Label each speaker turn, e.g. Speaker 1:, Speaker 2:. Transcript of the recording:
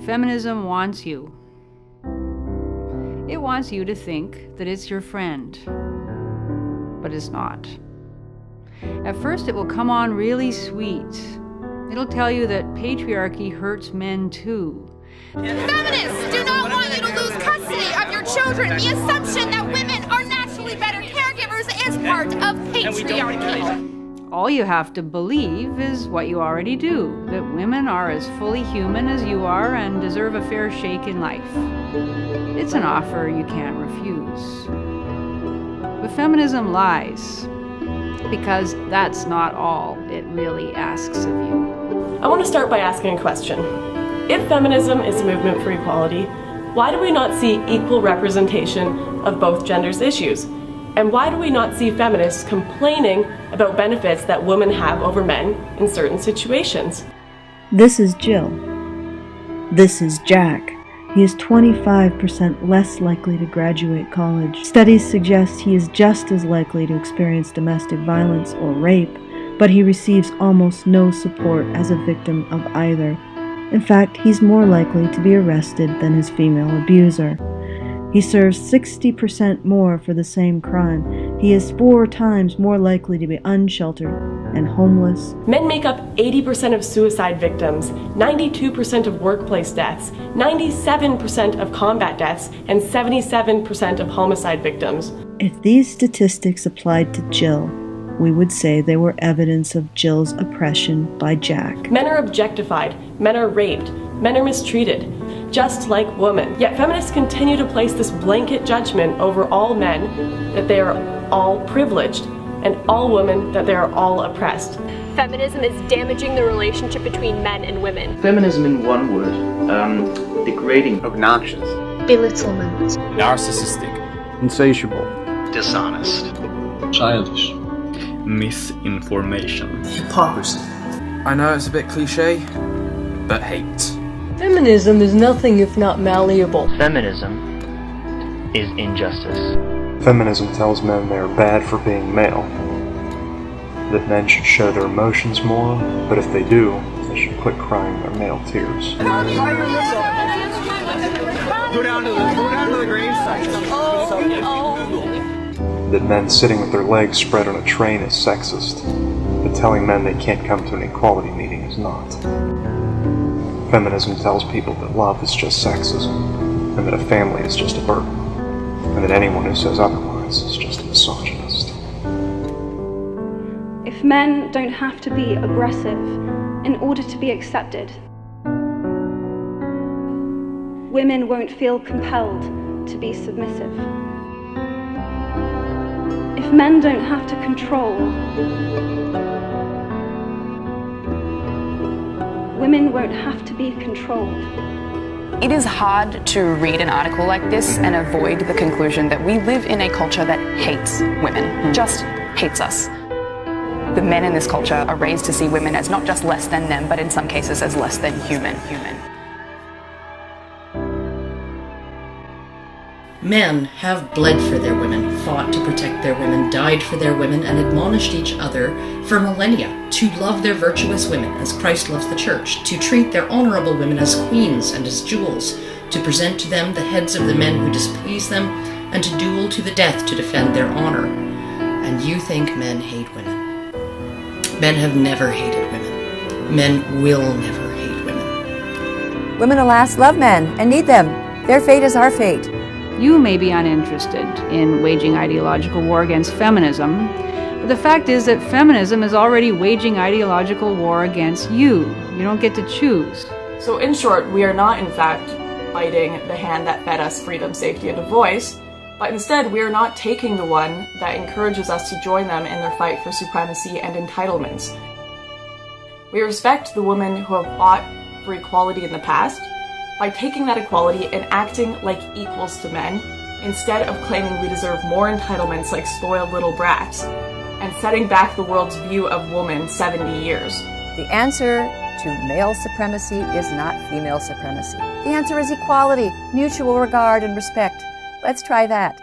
Speaker 1: Feminism wants you. It wants you to think that it's your friend, but it's not. At first, it will come on really sweet. It'll tell you that patriarchy hurts men too.
Speaker 2: Feminists do not want you to lose custody of your children. The assumption that women are naturally better caregivers is part of patriarchy.
Speaker 1: All you have to believe is what you already do, that women are as fully human as you are and deserve a fair shake in life. It's an offer you can't refuse. But feminism lies, because that's not all it really asks of you.
Speaker 3: I want to start by asking a question. If feminism is a movement for equality, why do we not see equal representation of both genders' issues? And why do we not see feminists complaining about benefits that women have over men in certain situations?
Speaker 4: This is Jill. This is Jack. He is 25% less likely to graduate college. Studies suggest he is just as likely to experience domestic violence or rape, but he receives almost no support as a victim of either. In fact, he's more likely to be arrested than his female abuser. He serves 60% more for the same crime. He is 4 times more likely to be unsheltered and homeless.
Speaker 3: Men make up 80% of suicide victims, 92% of workplace deaths, 97% of combat deaths, and 77% of homicide victims.
Speaker 4: If these statistics applied to Jill, we would say they were evidence of Jill's oppression by Jack.
Speaker 3: Men are objectified, men are raped, men are mistreated, just like women. Yet feminists continue to place this blanket judgment over all men that they are all privileged, and all women that they are all oppressed.
Speaker 5: Feminism is damaging the relationship between men and women.
Speaker 6: Feminism in one word, degrading,
Speaker 7: obnoxious,
Speaker 8: belittlement,
Speaker 7: narcissistic,
Speaker 9: insatiable,
Speaker 10: dishonest,
Speaker 11: childish,
Speaker 12: misinformation,
Speaker 13: hypocrisy.
Speaker 14: I know it's a bit cliche, but hate.
Speaker 15: Feminism is nothing if not malleable.
Speaker 16: Feminism is injustice.
Speaker 9: Feminism tells men they are bad for being male. That men should show their emotions more, but if they do, they should quit crying their male tears.
Speaker 17: Go down to the gravesite.
Speaker 9: That men sitting with their legs spread on a train is sexist, but telling men they can't come to an equality meeting is not. Feminism tells people that love is just sexism, and that a family is just a burden, and that anyone who says otherwise is just a misogynist.
Speaker 18: If men don't have to be aggressive in order to be accepted, women won't feel compelled to be submissive. If men don't have to control, women won't have to be controlled.
Speaker 19: It is hard to read an article like this and avoid the conclusion that we live in a culture that hates women, just hates us. The men in this culture are raised to see women as not just less than them, but in some cases as less than human.
Speaker 20: Men have bled for their women, fought to protect their women, died for their women, and admonished each other for millennia to love their virtuous women as Christ loves the church, to treat their honorable women as queens and as jewels, to present to them the heads of the men who displease them, and to duel to the death to defend their honor. And you think men hate women. Men have never hated women. Men will never hate women.
Speaker 2: Women, alas, love men and need them. Their fate is our fate.
Speaker 1: You may be uninterested in waging ideological war against feminism, but the fact is that feminism is already waging ideological war against you. You don't get to choose.
Speaker 3: So in short, we are not in fact fighting the hand that fed us freedom, safety, and a voice, but instead we are not taking the one that encourages us to join them in their fight for supremacy and entitlements. We respect the women who have fought for equality in the past, by taking that equality and acting like equals to men, instead of claiming we deserve more entitlements like spoiled little brats, and setting back the world's view of woman 70 years.
Speaker 2: The answer to male supremacy is not female supremacy. The answer is equality, mutual regard, and respect. Let's try that.